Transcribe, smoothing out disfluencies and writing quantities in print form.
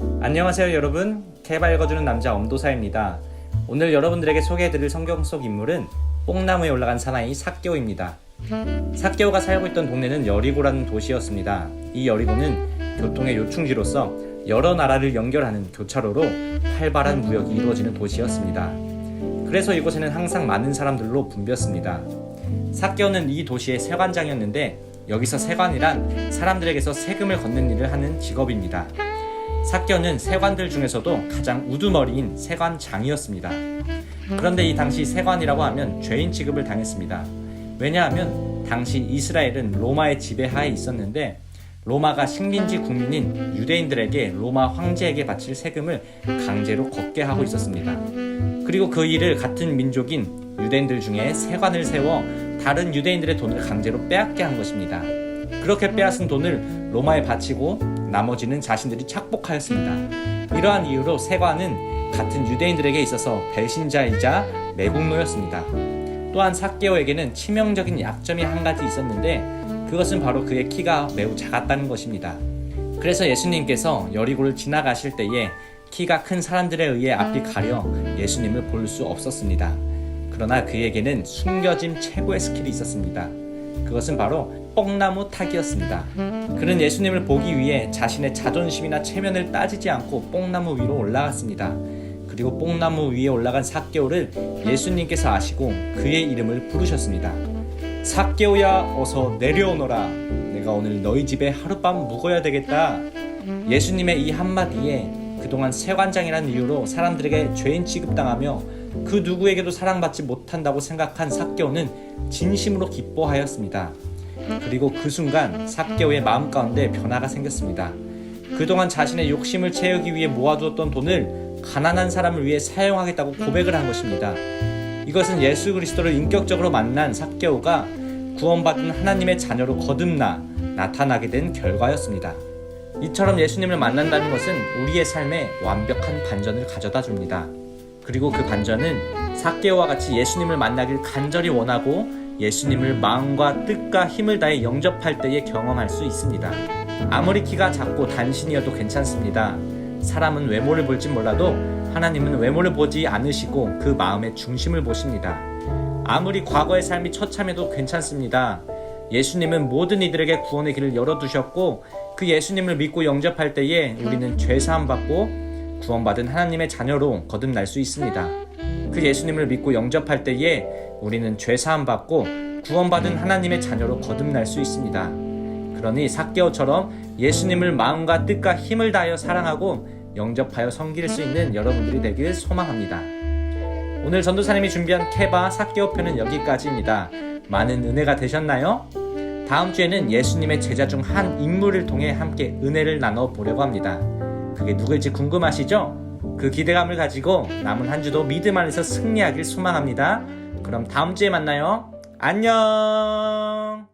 안녕하세요 여러분, 개발 읽어주는 남자 엄도사입니다. 오늘 여러분들에게 소개해드릴 성경 속 인물은 뽕나무에 올라간 사나이 삭개오입니다. 삭개오가 살고 있던 동네는 여리고라는 도시였습니다. 이 여리고는 교통의 요충지로서 여러 나라를 연결하는 교차로로 활발한 무역이 이루어지는 도시였습니다. 그래서 이곳에는 항상 많은 사람들로 붐볐습니다. 삭개오는 이 도시의 세관장이었는데, 여기서 세관이란 사람들에게서 세금을 걷는 일을 하는 직업입니다. 삭개오는 세관들 중에서도 가장 우두머리인 세관장이었습니다. 그런데 이 당시 세관이라고 하면 죄인 취급을 당했습니다. 왜냐하면 당시 이스라엘은 로마의 지배하에 있었는데, 로마가 식민지 국민인 유대인들에게 로마 황제에게 바칠 세금을 강제로 걷게 하고 있었습니다. 그리고 그 일을 같은 민족인 유대인들 중에 세관을 세워 다른 유대인들의 돈을 강제로 빼앗게 한 것입니다. 그렇게 빼앗은 돈을 로마에 바치고 나머지는 자신들이 착복하였습니다. 이러한 이유로 세관은 같은 유대인들에게 있어서 배신자이자 매국노였습니다. 또한 삭개오에게는 치명적인 약점이 한 가지 있었는데, 그것은 바로 그의 키가 매우 작았다는 것입니다. 그래서 예수님께서 여리고를 지나가실 때에 키가 큰 사람들에 의해 앞이 가려 예수님을 볼 수 없었습니다. 그러나 그에게는 숨겨진 최고의 스킬이 있었습니다. 그것은 바로 뽕나무 타기였습니다. 그는 예수님을 보기 위해 자신의 자존심이나 체면을 따지지 않고 뽕나무 위로 올라갔습니다. 그리고 뽕나무 위에 올라간 삭개오를 예수님께서 아시고 그의 이름을 부르셨습니다. 삭개오야, 어서 내려오너라. 내가 오늘 너희 집에 하룻밤 묵어야 되겠다. 예수님의 이 한마디에 그동안 세관장이라는 이유로 사람들에게 죄인 취급당하며 그 누구에게도 사랑받지 못한다고 생각한 삭개오는 진심으로 기뻐하였습니다. 그리고 그 순간 삭개오의 마음 가운데 변화가 생겼습니다. 그동안 자신의 욕심을 채우기 위해 모아두었던 돈을 가난한 사람을 위해 사용하겠다고 고백을 한 것입니다. 이것은 예수 그리스도를 인격적으로 만난 삭개오가 구원받은 하나님의 자녀로 거듭나 나타나게 된 결과였습니다. 이처럼 예수님을 만난다는 것은 우리의 삶에 완벽한 반전을 가져다 줍니다. 그리고 그 반전은 삭개오와 같이 예수님을 만나길 간절히 원하고 예수님을 마음과 뜻과 힘을 다해 영접할 때에 경험할 수 있습니다. 아무리 키가 작고 단신이어도 괜찮습니다. 사람은 외모를 볼진 몰라도 하나님은 외모를 보지 않으시고 그 마음의 중심을 보십니다. 아무리 과거의 삶이 처참해도 괜찮습니다. 예수님은 모든 이들에게 구원의 길을 열어두셨고, 그 예수님을 믿고 영접할 때에 우리는 죄사함 받고 구원받은 하나님의 자녀로 거듭날 수 있습니다. 그 예수님을 믿고 영접할 때에 우리는 죄사함 받고 구원받은 하나님의 자녀로 거듭날 수 있습니다. 그러니 삭개오처럼 예수님을 마음과 뜻과 힘을 다하여 사랑하고 영접하여 섬길 수 있는 여러분들이 되길 소망합니다. 오늘 전도사님이 준비한 케바 삭개오 편은 여기까지입니다. 많은 은혜가 되셨나요? 다음 주에는 예수님의 제자 중 한 인물을 통해 함께 은혜를 나눠보려고 합니다. 그게 누굴지 궁금하시죠? 그 기대감을 가지고 남은 한 주도 믿음 안에서 승리하길 소망합니다. 그럼 다음 주에 만나요. 안녕.